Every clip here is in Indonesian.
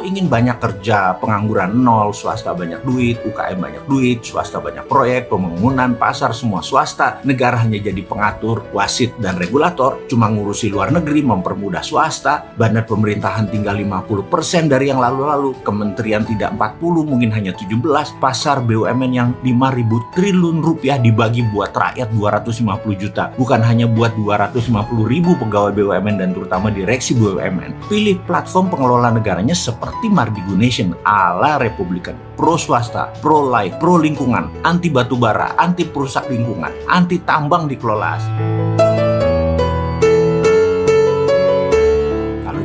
ingin banyak kerja, pengangguran nol, swasta banyak duit, UKM banyak duit, swasta banyak proyek, pembangunan, pasar, semua swasta. Negara hanya jadi pengatur, wasit, dan regulator, cuma ngurusi luar negeri, mempermudah swasta, bandar pemerintahan tinggal 50% dari yang lalu-lalu, kementerian tidak 40, mungkin hanya 17, pasar BUMN yang 5.000 triliun rupiah dibagi buat rakyat 250 juta, bukan hanya buat 250.000 pegawai BUMN dan terutama direksi BUMN. Pilih platform pengelola negaranya seperti Mardigu Nation ala Republikan, pro swasta, pro life, pro lingkungan, anti batubara, anti perusak lingkungan, anti tambang dikelola asing.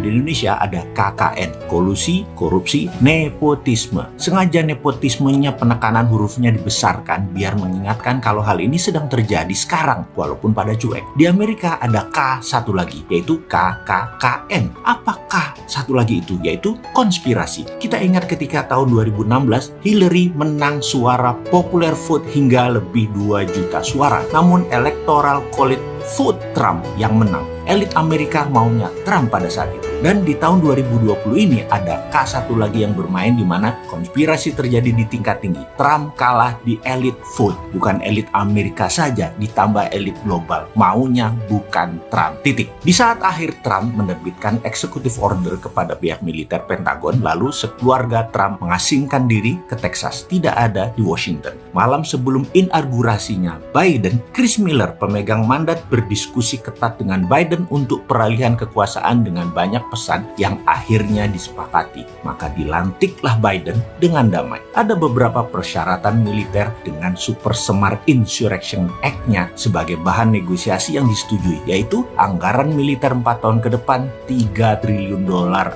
Di Indonesia ada KKN, kolusi, korupsi, nepotisme. Sengaja nepotismenya penekanan hurufnya dibesarkan biar mengingatkan kalau hal ini sedang terjadi sekarang walaupun pada cuek. Di Amerika ada K satu lagi yaitu KKKN. Apa K satu lagi itu? Yaitu konspirasi. Kita ingat ketika tahun 2016 Hillary menang suara popular vote hingga lebih 2 juta suara. Namun electoral college vote Trump yang menang. Elit Amerika maunya Trump pada saat itu. Dan di tahun 2020 ini ada K1 lagi yang bermain di mana konspirasi terjadi di tingkat tinggi. Trump kalah di elit vote, bukan elit Amerika saja, ditambah elit global. Maunya bukan Trump. Titik. Di saat akhir Trump menerbitkan executive order kepada pihak militer Pentagon, lalu sekeluarga Trump mengasingkan diri ke Texas, tidak ada di Washington. Malam sebelum inaugurasinya Biden, Chris Miller, pemegang mandat, berdiskusi ketat dengan Biden untuk peralihan kekuasaan dengan banyak pesan yang akhirnya disepakati. Maka dilantiklah Biden dengan damai. Ada beberapa persyaratan militer dengan Super Smart Insurrection Act-nya sebagai bahan negosiasi yang disetujui, yaitu anggaran militer 4 tahun ke depan $3 triliun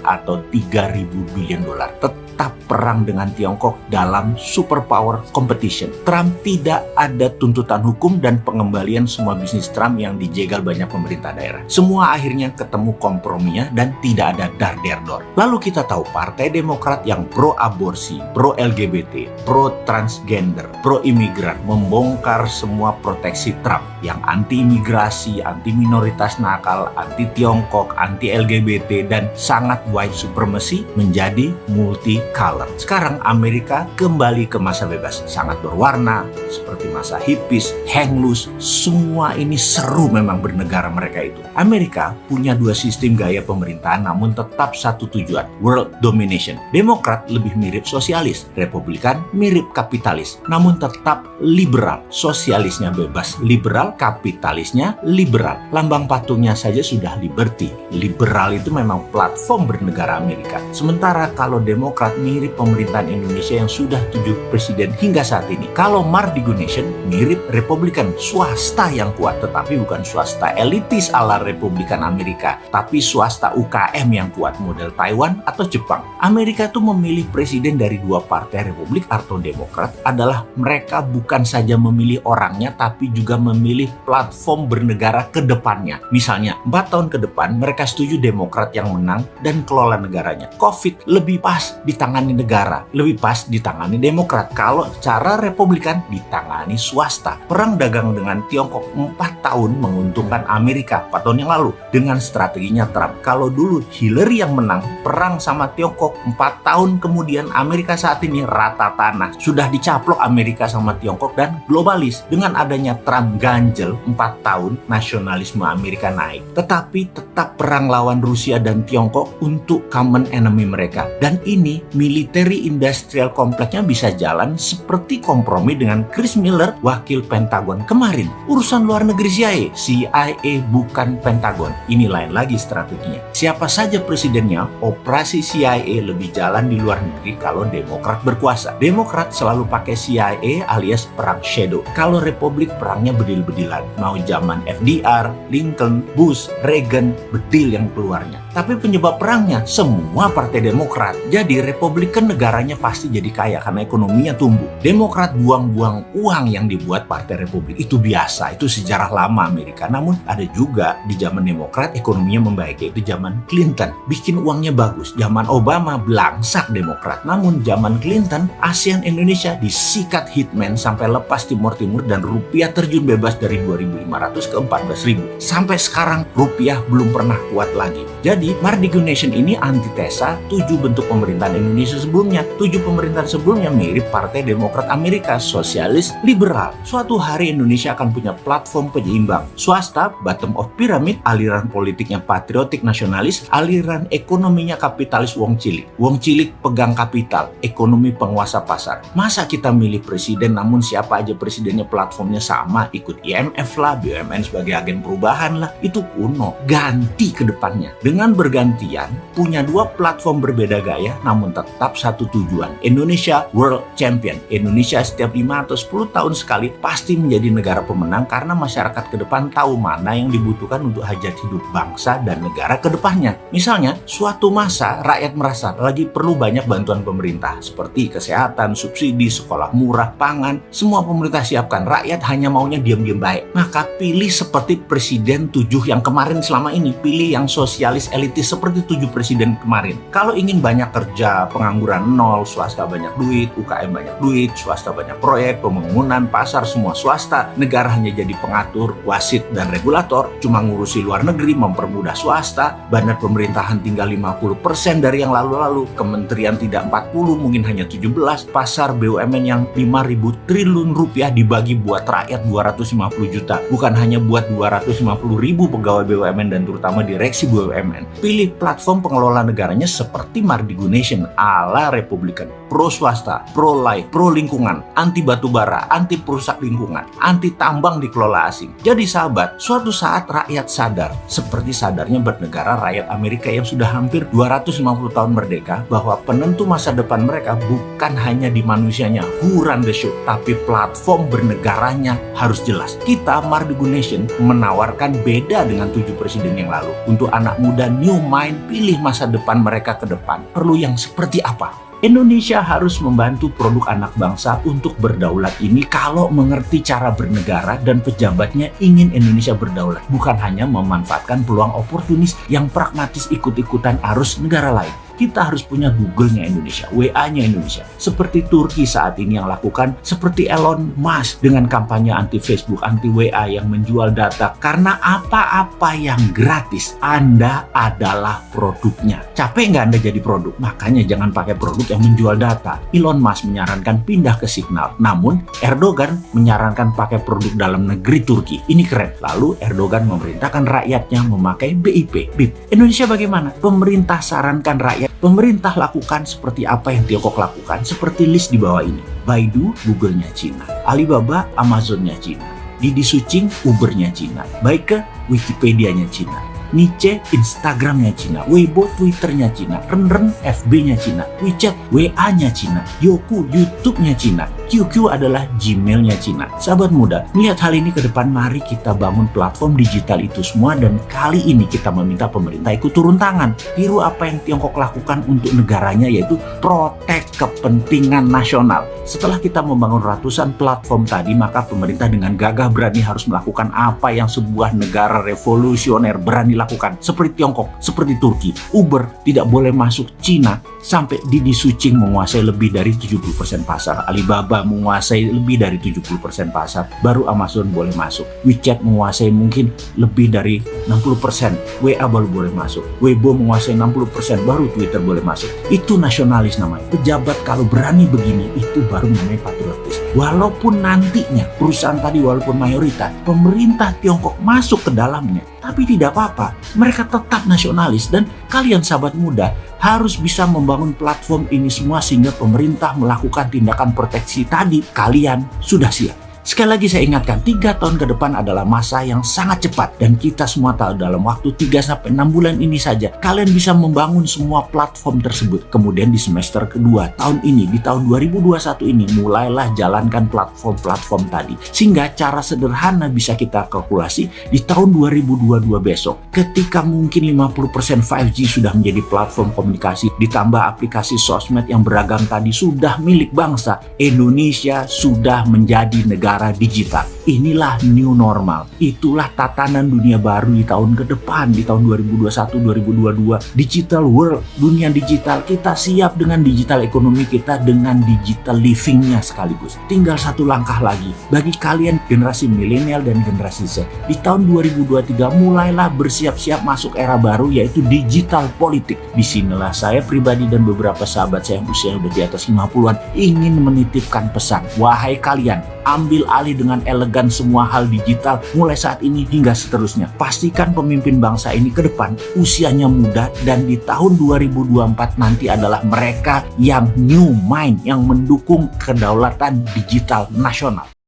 atau 3.000 billion dolar. Tetap perang dengan Tiongkok dalam superpower competition. Trump tidak ada tuntutan hukum dan pengembalian semua bisnis Trump yang dijegal banyak pemerintah daerah. Semua akhirnya ketemu komprominya dan tidak ada dar der dor. Lalu kita tahu Partai Demokrat yang pro aborsi, pro LGBT, pro transgender, pro imigran membongkar semua proteksi Trump yang anti imigrasi, anti minoritas nakal, anti Tiongkok, anti LGBT dan sangat white supremacy menjadi multicolor. Sekarang Amerika kembali ke masa bebas, sangat berwarna seperti masa hippies, hang loose, semua ini seru memang bernegara mereka itu. Amerika punya 2 sistem gaya pemerintahan namun tetap satu tujuan, world domination. Demokrat lebih mirip sosialis, Republikan mirip kapitalis, namun tetap liberal. Sosialisnya bebas liberal, kapitalisnya liberal. Lambang patungnya saja sudah liberty. Liberal itu memang platform bernegara Amerika. Sementara kalau Demokrat mirip pemerintahan Indonesia yang sudah 7 presiden hingga saat ini. Kalau Mardigu Nation mirip Republikan, swasta yang kuat, tetapi bukan swasta elitis ala Republikan Amerika, tapi swasta UKM yang kuat model Taiwan atau Jepang. Amerika tuh memilih presiden dari 2 partai Republik atau Demokrat adalah mereka bukan saja memilih orangnya, tapi juga memilih platform bernegara ke depannya. Misalnya, 4 tahun ke depan mereka setuju Demokrat yang menang dan kelola negaranya. COVID lebih pas ditangani negara, lebih pas ditangani Demokrat. Kalau cara Republikan ditangani swasta. Perang dagang dengan Tiongkok 4 tahun menguntungkan Amerika 4 tahun yang lalu dengan strateginya Trump. Kalau dulu Hillary yang menang, perang sama Tiongkok 4 tahun kemudian Amerika saat ini rata tanah. Sudah dicaplok Amerika sama Tiongkok dan globalis. Dengan adanya Trump ganjel 4 tahun, nasionalisme Amerika naik. Tetapi tetap perang lawan Rusia dan Tiongkok untuk common enemy mereka. Dan ini military industrial kompleksnya bisa jalan seperti kompromi dengan Chris Miller, wakil Pentagon kemarin. Urusan luar negeri CIA bukan Pentagon. Ini lain lagi strateginya. Siapa saja presidennya, operasi CIA lebih jalan di luar negeri kalau Demokrat berkuasa. Demokrat selalu pakai CIA alias perang shadow. Kalau Republik perangnya bedil-bedilan. Mau zaman FDR, Lincoln, Bush, Reagan, bedil yang keluarnya. Tapi penyebab perangnya semua partai Demokrat. Jadi Republikan negaranya pasti jadi kaya karena ekonominya tumbuh. Demokrat buang-buang uang yang dibuat partai Republik. Itu biasa, itu sejarah lama Amerika. Namun ada juga di zaman Demokrat ekonominya membaik, yaitu zaman Clinton. Bikin uangnya bagus. Zaman Obama belangsak Demokrat. Namun zaman Clinton, ASEAN Indonesia disikat hitman sampai lepas Timur dan rupiah terjun bebas dari 2.500 ke 14.000. Sampai sekarang rupiah belum pernah kuat lagi. Jadi, Mardigunation ini antitesa 7 bentuk pemerintahan Indonesia sebelumnya. 7 pemerintahan sebelumnya mirip Partai Demokrat Amerika, sosialis, liberal. Suatu hari Indonesia akan punya platform penyeimbang. Swasta, bottom of pyramid, aliran politiknya patriotik nasionalis, aliran ekonominya kapitalis wong cilik. Wong cilik pegang kapital, ekonomi penguasa pasar. Masa kita milih presiden namun siapa aja presidennya platformnya sama, ikut IMF lah, BUMN sebagai agen perubahan lah, itu kuno. Ganti ke depannya. Dengan bergantian, punya 2 platform berbeda gaya namun tetap satu tujuan. Indonesia World Champion. Indonesia setiap 5 atau 10 tahun sekali pasti menjadi negara pemenang karena masyarakat ke depan tahu mana yang dibutuhkan untuk hajat hidup bangsa dan negara ke depannya. Misalnya, suatu masa rakyat merasa lagi perlu banyak bantuan pemerintah seperti kesehatan, subsidi, sekolah murah, pangan. Semua pemerintah siapkan, rakyat hanya maunya diam-diam baik. Maka pilih seperti presiden 7 yang kemarin selama ini. Pilih yang sosialis elitis seperti 7 presiden kemarin. Kalau ingin banyak kerja, pengangguran nol, swasta banyak duit, UKM banyak duit, swasta banyak proyek, pembangunan, pasar semua swasta, negara hanya jadi pengatur, wasit, dan regulator, cuma ngurusi luar negeri, mempermudah swasta, bandar pemerintahan tinggal 50% dari yang lalu-lalu, kementerian tidak 40, mungkin hanya 17, pasar BUMN yang 5.000 triliun rupiah dibagi buat rakyat 250 juta, bukan hanya buat 250.000 pegawai BUMN dan terutama direksi BUMN. Pilih platform pengelola negaranya seperti Mardigunation ala Republikan, pro swasta, pro life, pro lingkungan, anti batubara, anti perusak lingkungan, anti tambang dikelola asing. Jadi sahabat, suatu saat rakyat sadar, seperti sadarnya bernegara rakyat Amerika yang sudah hampir 250 tahun merdeka, bahwa penentu masa depan mereka bukan hanya di manusianya, who run the show, tapi platform bernegaranya harus jelas. Kita Mardigunation menawarkan beda dengan 7 presiden yang lalu. Untuk anak muda new mind, pilih masa depan mereka ke depan. Perlu yang seperti apa? Indonesia harus membantu produk anak bangsa untuk berdaulat ini kalau mengerti cara bernegara dan pejabatnya ingin Indonesia berdaulat. Bukan hanya memanfaatkan peluang oportunis yang pragmatis ikut-ikutan arus negara lain. Kita harus punya Google-nya Indonesia, WA-nya Indonesia. Seperti Turki saat ini yang lakukan, seperti Elon Musk dengan kampanye anti Facebook, anti WA yang menjual data. Karena apa-apa yang gratis, Anda adalah produknya. Capek nggak Anda jadi produk? Makanya jangan pakai produk yang menjual data. Elon Musk menyarankan pindah ke Signal. Namun, Erdogan menyarankan pakai produk dalam negeri Turki. Ini keren. Lalu Erdogan memerintahkan rakyatnya memakai BIP. Indonesia bagaimana? Pemerintah sarankan rakyat. Pemerintah lakukan seperti apa yang Tiongkok lakukan, seperti list di bawah ini. Baidu, Google-nya Cina. Alibaba, Amazon-nya Cina. Didi Sucing, Uber-nya Cina. Baike, Wikipedia-nya Cina. Niche, Instagram-nya Cina. Weibo, Twitter-nya Cina. Renren, FB-nya Cina. WeChat, WA-nya Cina. Youku, YouTube-nya Cina. QQ adalah Gmail-nya Cina. Sahabat muda, melihat hal ini ke depan, mari kita bangun platform digital itu semua dan kali ini kita meminta pemerintah ikut turun tangan. Tiru apa yang Tiongkok lakukan untuk negaranya, yaitu protek kepentingan nasional. Setelah kita membangun ratusan platform tadi, maka pemerintah dengan gagah berani harus melakukan apa yang sebuah negara revolusioner berani lakukan. Seperti Tiongkok, seperti Turki. Uber tidak boleh masuk Cina sampai Didi Sucing menguasai lebih dari 70% pasar. Alibaba menguasai lebih dari 70% pasar. Baru Amazon boleh masuk. WeChat menguasai mungkin lebih dari 60%. WA baru boleh masuk. Weibo menguasai 60%. Baru Twitter boleh masuk. Itu nasionalis namanya. Pejabat kalau berani begini, itu baru namanya patriotis. Walaupun nantinya perusahaan tadi walaupun mayoritas, pemerintah Tiongkok masuk ke dalamnya, tapi tidak apa-apa. Mereka tetap nasionalis dan kalian sahabat muda harus bisa membangun platform ini semua sehingga pemerintah melakukan tindakan proteksi tadi. Kalian sudah siap. Sekali lagi saya ingatkan, 3 tahun ke depan adalah masa yang sangat cepat dan kita semua tahu dalam waktu 3-6 bulan ini saja kalian bisa membangun semua platform tersebut. Kemudian di semester kedua tahun ini, di tahun 2021 ini, mulailah jalankan platform-platform tadi. Sehingga cara sederhana bisa kita kalkulasi di tahun 2022 besok. Ketika mungkin 50% 5G sudah menjadi platform komunikasi, ditambah aplikasi sosmed yang beragam tadi sudah milik bangsa, Indonesia sudah menjadi negara digital. Inilah new normal. Itulah tatanan dunia baru di tahun ke depan, di tahun 2021-2022. Digital world, dunia digital. Kita siap dengan digital ekonomi kita, dengan digital livingnya sekaligus. Tinggal satu langkah lagi. Bagi kalian generasi milenial dan generasi Z, di tahun 2023 mulailah bersiap-siap masuk era baru, yaitu digital politik. Disinilah saya pribadi dan beberapa sahabat saya yang usia udah di atas 50-an ingin menitipkan pesan. Wahai kalian, ambil alih dengan elegan semua hal digital mulai saat ini hingga seterusnya. Pastikan pemimpin bangsa ini ke depan usianya muda, dan di tahun 2024 nanti adalah mereka yang new mind, yang mendukung kedaulatan digital nasional.